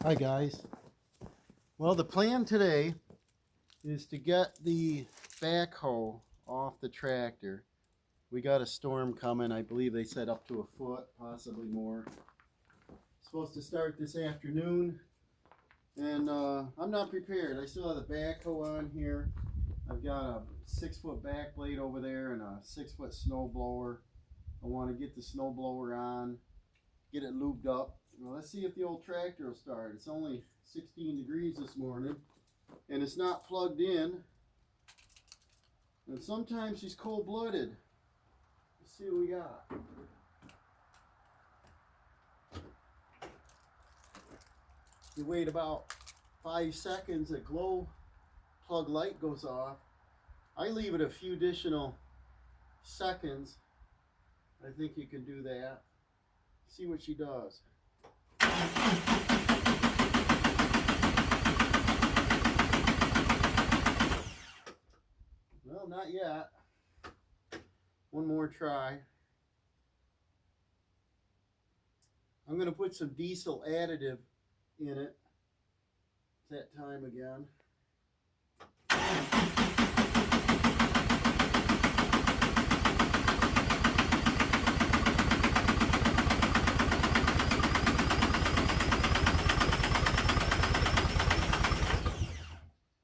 Hi guys. Well, the plan today is to get the backhoe off the tractor. We got a storm coming. I believe they said up to a foot, possibly more. Supposed to start this afternoon, and I'm not prepared. I still have the backhoe on here. I've got a 6-foot back blade over there and a 6-foot snowblower. I want to get the snowblower on, get it lubed up. Well, let's see if the old tractor will start. It's only 16 degrees this morning, and it's not plugged in. And sometimes she's cold-blooded. Let's see what we got. You wait about 5 seconds, a glow plug light goes off. I leave it a few additional seconds. I think you can do that. See what she does. Well, not yet. One more try. I'm going to put some diesel additive in it. It's that time again.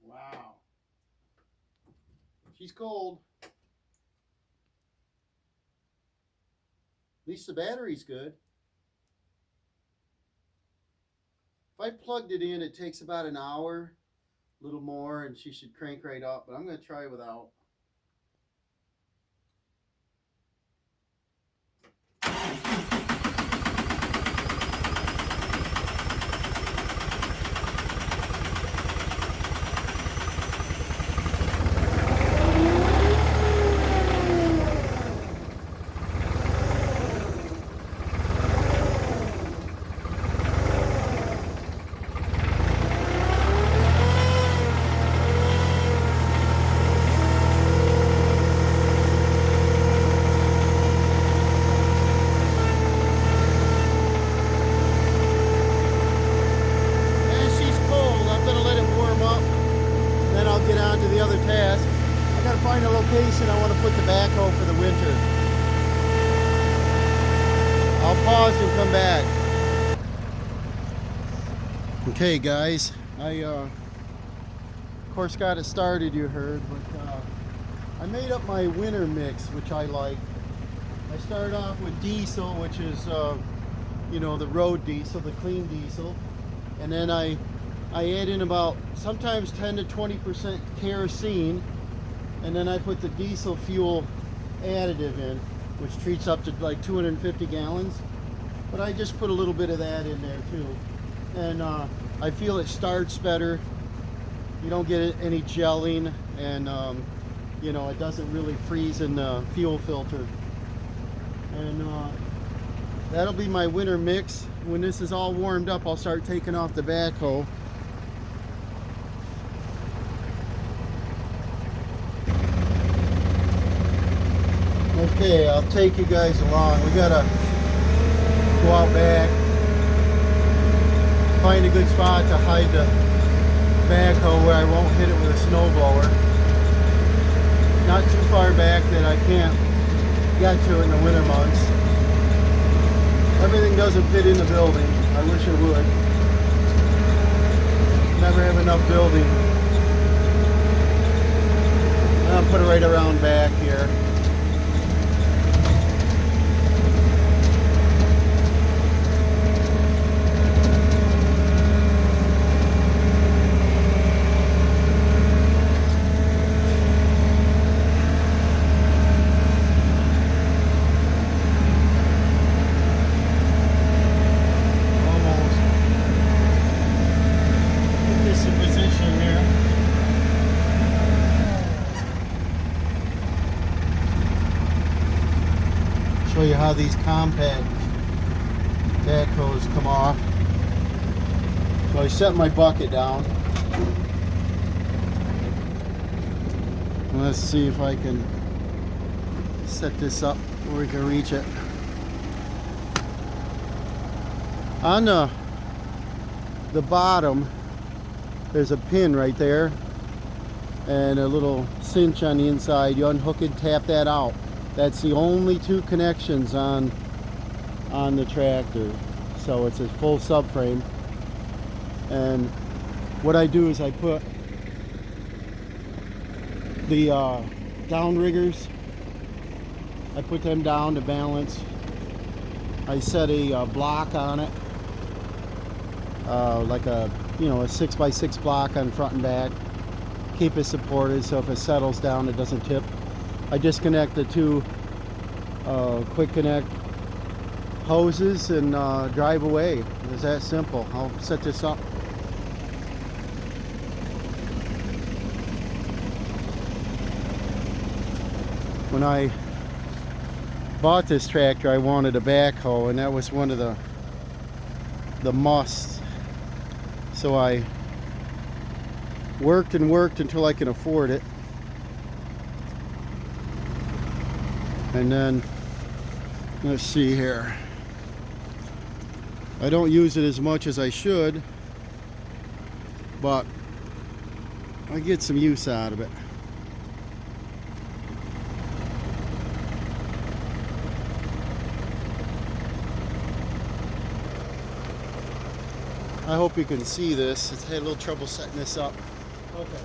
Wow. She's cold. At least the battery's good. If I plugged it in, it takes about an hour, a little more, and she should crank right up, but I'm going to try without. Get on to the other task. I gotta find a location I want to put the backhoe for the winter. I'll pause and come back. Okay guys, I of course got it started, you heard, but I made up my winter mix, which I like. I started off with diesel, which is you know, the road diesel, the clean diesel, and then I add in about sometimes 10 to 20% kerosene, and then I put the diesel fuel additive in, which treats up to like 250 gallons. But I just put a little bit of that in there too, and I feel it starts better. You don't get any gelling, and you know, it doesn't really freeze in the fuel filter. And that'll be my winter mix. When this is all warmed up, I'll start taking off the backhoe. Okay, I'll take you guys along. We gotta go out back, find a good spot to hide the backhoe where I won't hit it with a snowblower. Not too far back that I can't get to in the winter months. Everything doesn't fit in the building. I wish it would. Never have enough building. I'll put it right around back here. Show you how these compact backhoes come off. So I set my bucket down. Let's see if I can set this up where we can reach it. On the the bottom, there's a pin right there and a little cinch on the inside. You unhook it, tap that out. That's the only two connections on the tractor. So it's a full subframe. And what I do is I put the downriggers, I put them down to balance. I set a block on it, like a 6x6 block on front and back. Keep it supported so if it settles down it doesn't tip. I disconnect the two quick connect hoses and drive away. It's that simple. I'll set this up. When I bought this tractor, I wanted a backhoe, and that was one of the musts. So I worked and worked until I could afford it. And then, let's see here. I don't use it as much as I should, but I get some use out of it. I hope you can see this. It's had a little trouble setting this up. Okay.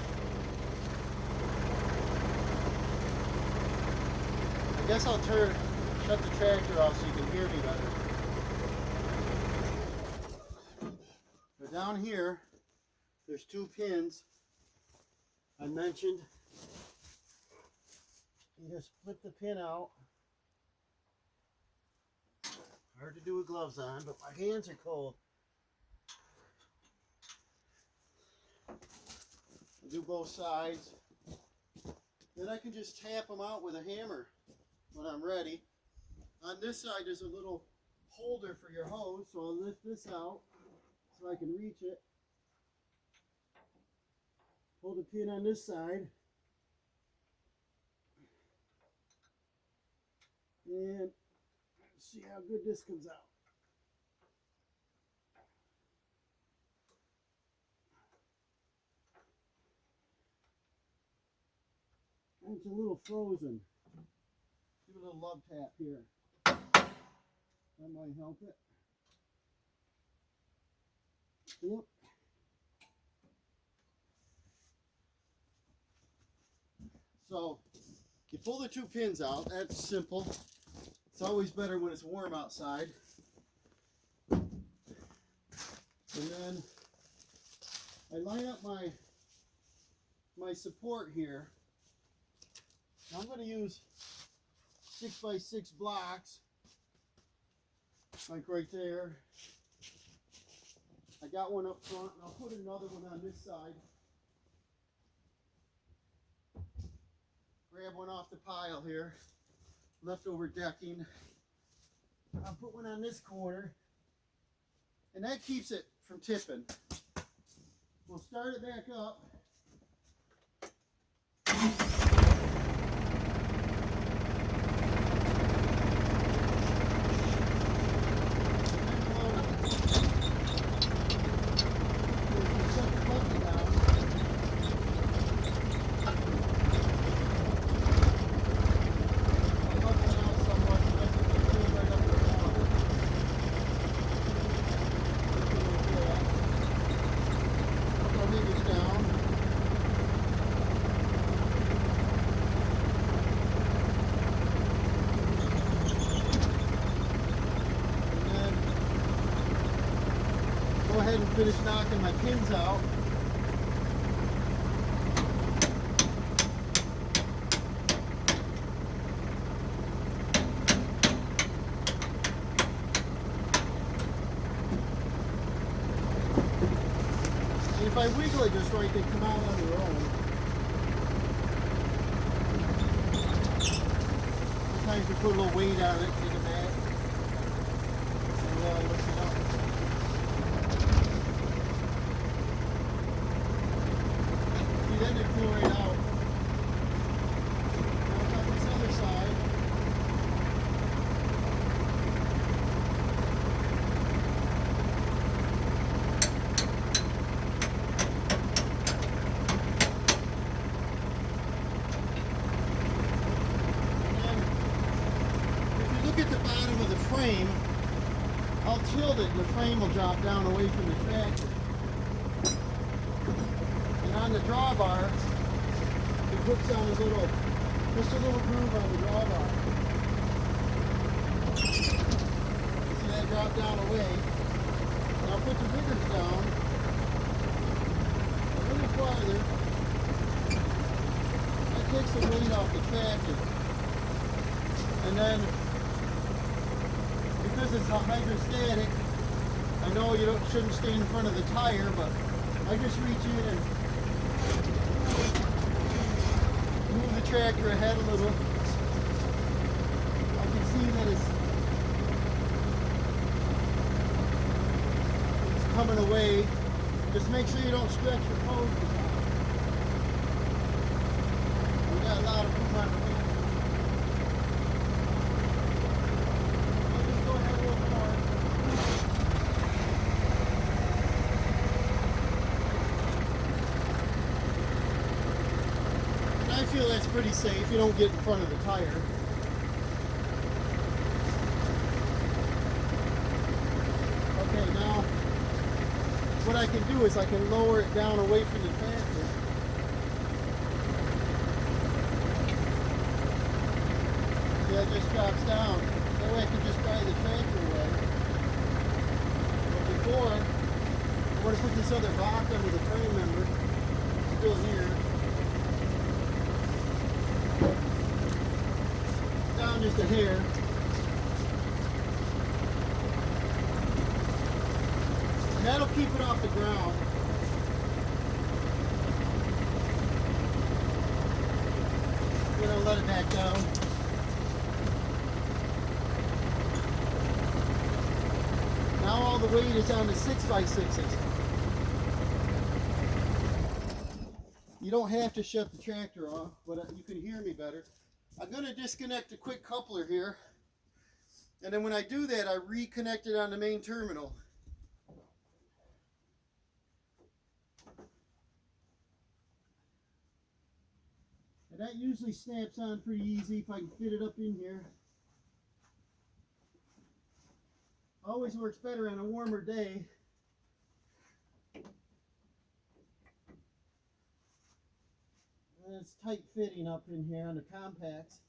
I guess I'll shut the tractor off so you can hear me better. So down here, there's two pins I mentioned. You just flip the pin out. Hard to do with gloves on, but my hands are cold. Do both sides. Then I can just tap them out with a hammer when I'm ready. On this side there's a little holder for your hose, so I'll lift this out so I can reach it. Hold the pin on this side. And see how good this comes out. It's a little frozen. Give it a little love tap here. That might help it. Yep. So you pull the two pins out. That's simple. It's always better when it's warm outside. And then I line up my support here. I'm going to use 6x6 blocks, like right there. I got one up front, and I'll put another one on this side. Grab one off the pile here, leftover decking. I'll put one on this corner, and that keeps it from tipping. We'll start it back up. Go ahead and finish knocking my pins out. And if I wiggle it just right, they come out on their own. Sometimes you put a little weight on it, take it back. And lift it up. Then they pull right out. Now on this other side. I'll tilt it and the frame will drop down away from the tractor. And on the drawbar, it hooks on just a little groove on the drawbar. See that drop down away? Now put the riggers down a little farther. That takes the weight off the tractor. And then, because it's hydrostatic, I know you shouldn't stay in front of the tire, but I just reach in and move the tractor ahead a little. I can see that it's coming away. Just make sure you don't stretch your hose. We got a lot of room on the wheel. I'll just go ahead a little more. And I feel that's pretty safe. You don't get in front of the tire. Okay, now what I can do is I can lower it down away from the tractor. See, that just drops down. That way I can just drive the tractor away. But before, I'm going to put this other box under the frame member. It's still here. Down just a hair. And that'll keep it off the ground. We're going to let it back down. Now all the weight is on the 6x6s. You don't have to shut the tractor off, but you can hear me better. I'm going to disconnect the quick coupler here. And then when I do that, I reconnect it on the main terminal. And that usually snaps on pretty easy if I can fit it up in here. Always works better on a warmer day. And it's tight fitting up in here on the compacts.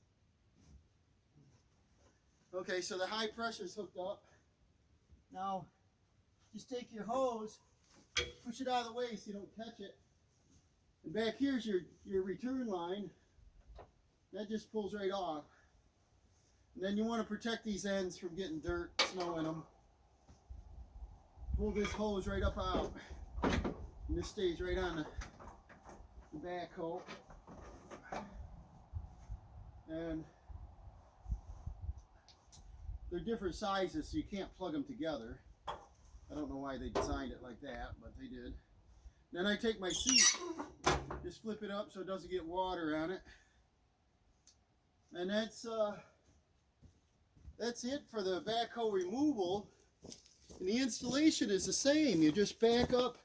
Okay, so the high pressure is hooked up. Now, just take your hose, push it out of the way so you don't catch it. And back here's your return line. That just pulls right off. And then you want to protect these ends from getting dirt, snow in them. Pull this hose right up out. And this stays right on the backhoe. And they're different sizes, so you can't plug them together. I don't know why they designed it like that, but they did. Then I take my seat, just flip it up so it doesn't get water on it. And that's it for the backhoe removal. And the installation is the same. You just back up,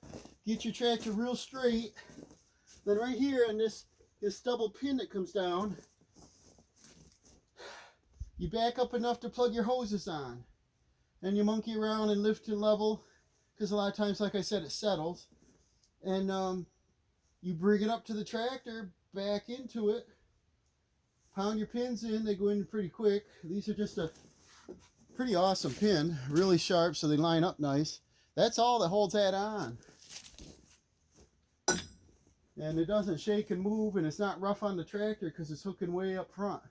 get your tractor real straight. Then right here on this double pin that comes down, you back up enough to plug your hoses on. And you monkey around and lift and level, because a lot of times, like I said, it settles. And you bring it up to the tractor, back into it, pound your pins in. They go in pretty quick. These are just a pretty awesome pin, really sharp, so they line up nice. That's all that holds that on. And it doesn't shake and move, and it's not rough on the tractor because it's hooking way up front.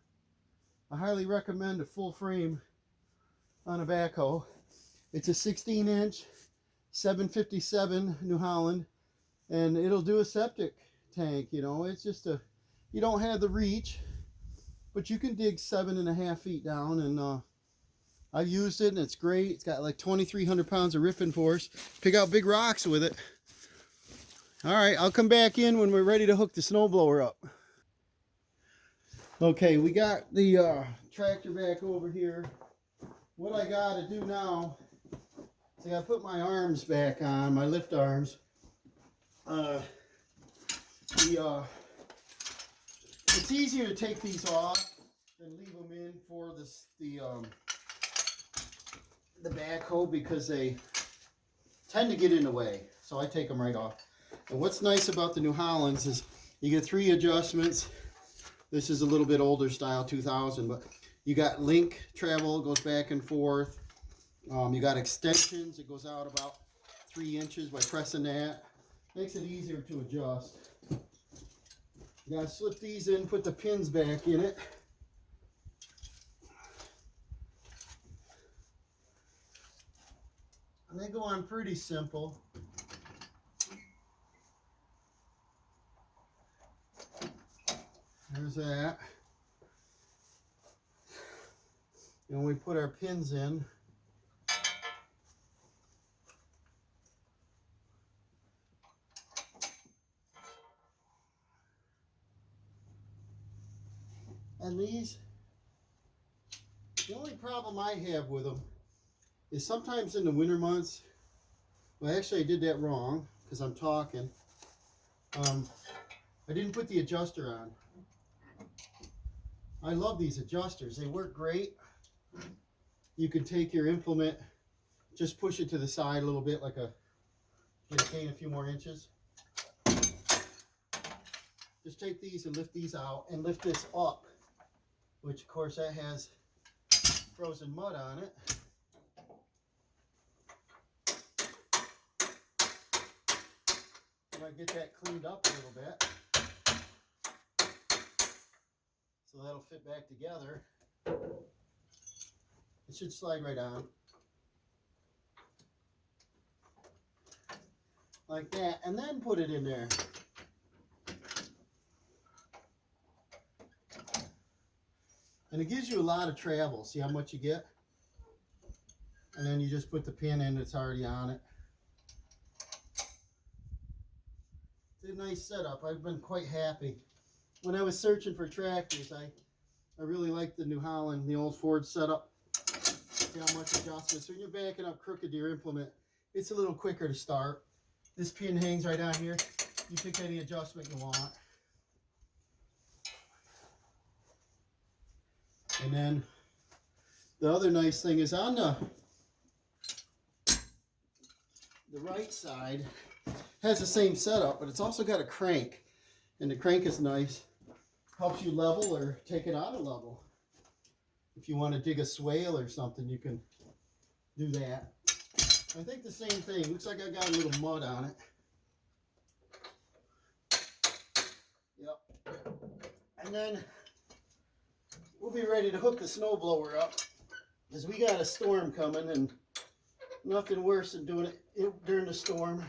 I highly recommend a full frame on a backhoe. It's a 16-inch 757 New Holland, and it'll do a septic tank. You know, it's just you don't have the reach, but you can dig 7.5 feet down. And I've used it, and it's great. It's got like 2,300 pounds of ripping force. Pick out big rocks with it. All right, I'll come back in when we're ready to hook the snowblower up. Okay, we got the tractor back over here. What I got to do now is I got to put my arms back on, my lift arms. It's easier to take these off than leave them in for the backhoe because they tend to get in the way. So I take them right off. And what's nice about the New Hollands is you get 3 adjustments. This is a little bit older style, 2000, but you got link travel, goes back and forth. You got extensions, it goes out about 3 inches by pressing that. Makes it easier to adjust. You gotta slip these in, put the pins back in it. And they go on pretty simple. There's that. And we put our pins in. And these, the only problem I have with them is sometimes in the winter months, well actually I did that wrong because I'm talking. I didn't put the adjuster on. I love these adjusters, they work great. You can take your implement, just push it to the side a little bit like just gain a few more inches. Just take these and lift these out and lift this up, which of course that has frozen mud on it. I might get that cleaned up a little bit. So that'll fit back together. It should slide right on. Like that, and then put it in there. And it gives you a lot of travel. See how much you get? And then you just put the pin in that's already on it. It's a nice setup. I've been quite happy. When I was searching for tractors, I really liked the New Holland, the old Ford setup. See how much adjustment. So when you're backing up crooked to your implement, it's a little quicker to start. This pin hangs right down here. You pick any adjustment you want. And then the other nice thing is on the right side has the same setup, but it's also got a crank. And the crank is nice. Helps you level or take it out of level. If you want to dig a swale or something, you can do that. I think the same thing. Looks like I got a little mud on it. Yep. And then we'll be ready to hook the snowblower up because we got a storm coming, and nothing worse than doing it during the storm.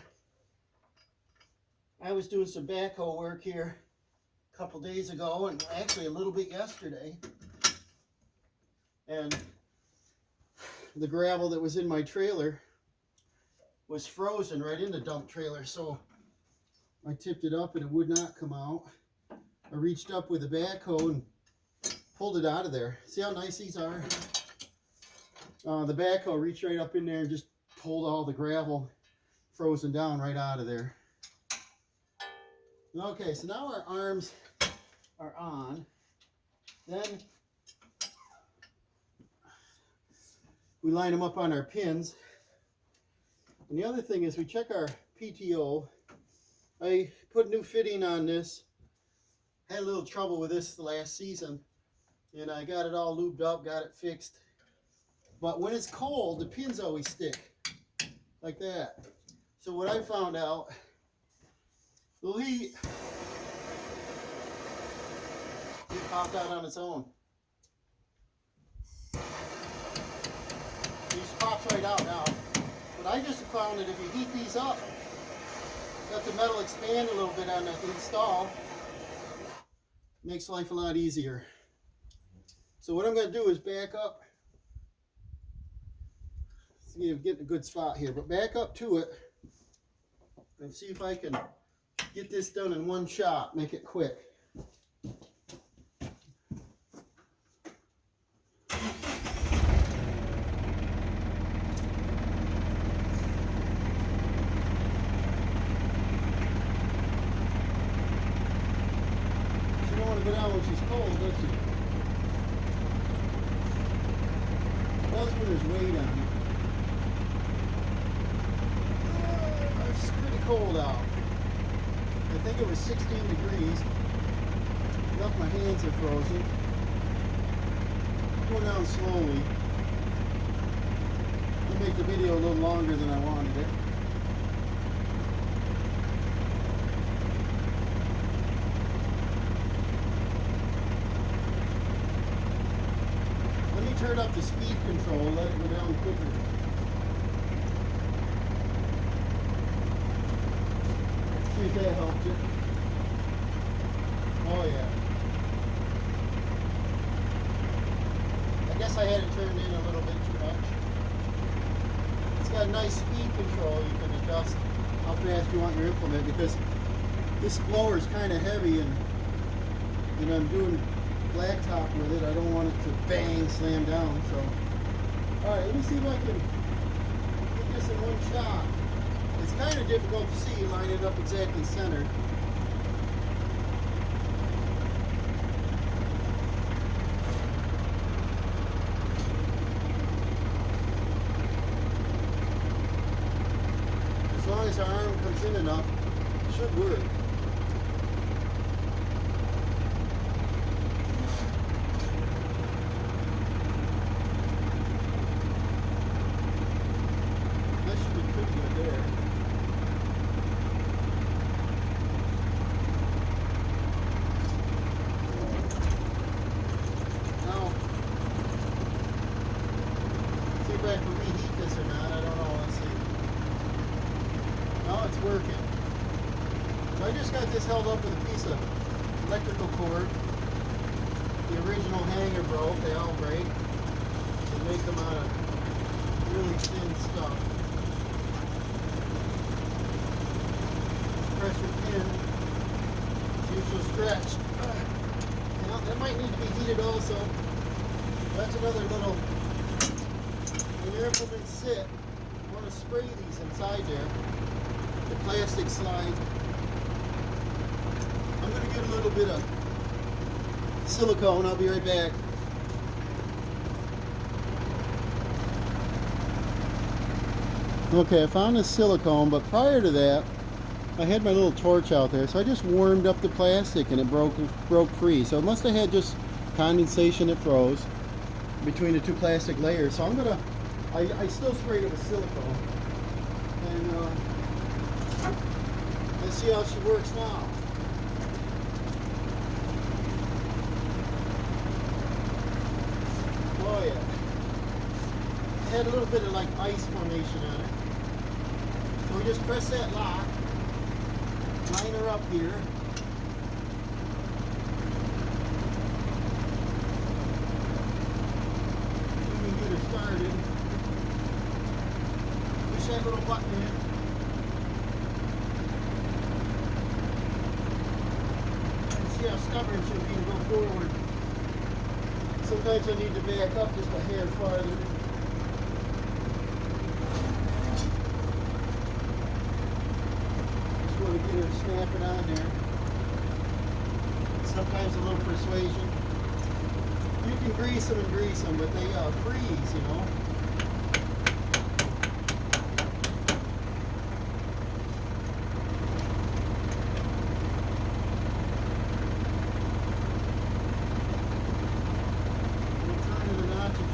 I was doing some backhoe work here a couple days ago, and actually a little bit yesterday. And the gravel that was in my trailer was frozen right in the dump trailer, so I tipped it up and it would not come out. I reached up with a backhoe and pulled it out of there. See how nice these are? The backhoe reached right up in there and just pulled all the gravel frozen down right out of there. Okay, so now our arms are on. Then we line them up on our pins. And the other thing is we check our PTO. I put new fitting on this. Had a little trouble with this the last season. And I got it all lubed up, got it fixed. But when it's cold, the pins always stick. Like that. So what I found out, the heat, it popped out on its own. It just pops right out now. But I just found that if you heat these up, let the metal expand a little bit on the install, makes life a lot easier. So what I'm going to do is back up. See, I'm getting a good spot here, but back up to it and see if I can get this done in one shot, make it quick. You don't want to go down when she's cold, don't you? Plus when there's weight on it. cold out. I think it was 16 degrees. Enough my hands are frozen. Going down slowly. To make the video a little longer than I wanted it. Let me turn up the speed control, let it go down quicker. See if that helped you. Oh yeah. I guess I had it turned in a little bit too much. It's got a nice speed control. You can adjust how fast you want your implement because this blower is kind of heavy and I'm doing blacktop with it. I don't want it to bang, slam down. So, all right, let me see if I can get this in one shot. It's kind of difficult to see, line it up exactly centered. As long as our arm comes in enough, it should work. That should be pretty good there. Now, see if I can reheat this or not. I don't know. Let's see. Now it's working. So I just got this held up with a piece of electrical cord. The original hanger broke. They all break. They make them out of really thin stuff. Pressure pin. See if she'll stretch. Now that might need to be heated also. That's another little. When your implements sit, you want to spray these inside there. The plastic slide. I'm going to get a little bit of silicone. I'll be right back. Okay, I found the silicone, but prior to that, I had my little torch out there, so I just warmed up the plastic and it broke free. So it must have had just condensation that froze between the two plastic layers. So I'm gonna, I still sprayed it with silicone, and let's see how she works now. Oh yeah. It had a little bit of like ice formation on it. So we just press that lock, line her up here. We can get her started. Push that little button in. And see how stubborn she'll be to go forward. Sometimes I need to back up just a hair farther. Just want to get her snapping on there. Sometimes a little persuasion. You can grease them, but they freeze, you know.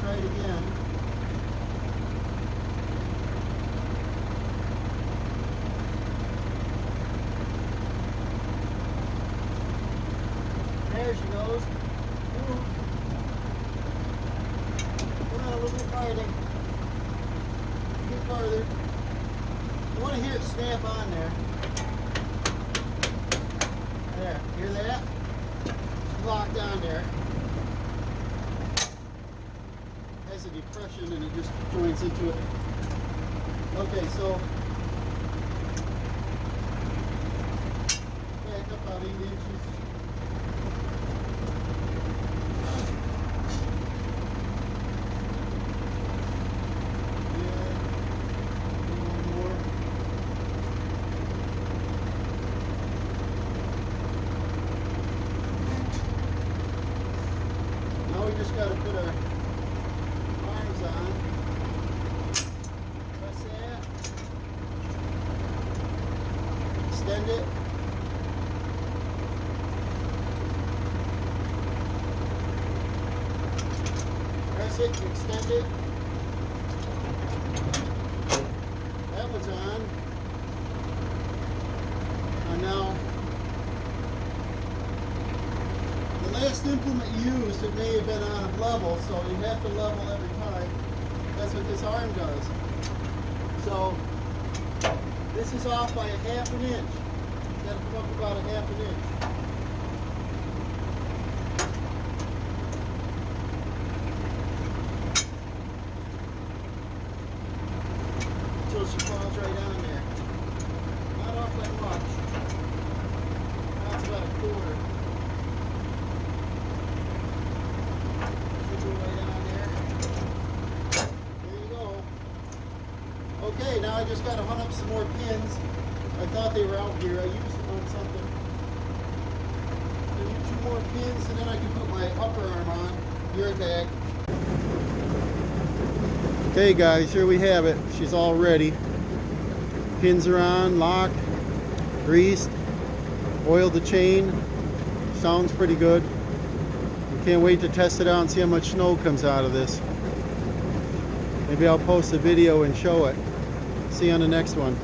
Try it again. There she goes. Ooh. Come on, a little bit farther. A bit farther. You want to hear it snap on there. There, hear that? It's locked on there. Has a depression and it just joins into it. Okay, so back up about 8 inches. Yeah, one more. Now we just got to put our arms on. Press that. extend it. Press it to extend it. That one's on. And now, the last implement used, it may have been out of level, so you have to level every time. That's what this arm does. So, this is off by 1/2 inch. You gotta come up about 1/2 inch. Until she falls right on there. Not off that much. That's about 1/4. Should go right on there. There you go. Okay, now I just gotta hunt up some more pins. I thought they were out here. I used them on something. I need 2 more pins and then I can put my upper arm on. Be right back. Okay guys, here we have it. She's all ready. Pins are on, locked, greased, oiled the chain. Sounds pretty good. Can't wait to test it out and see how much snow comes out of this. Maybe I'll post a video and show it. See you on the next one.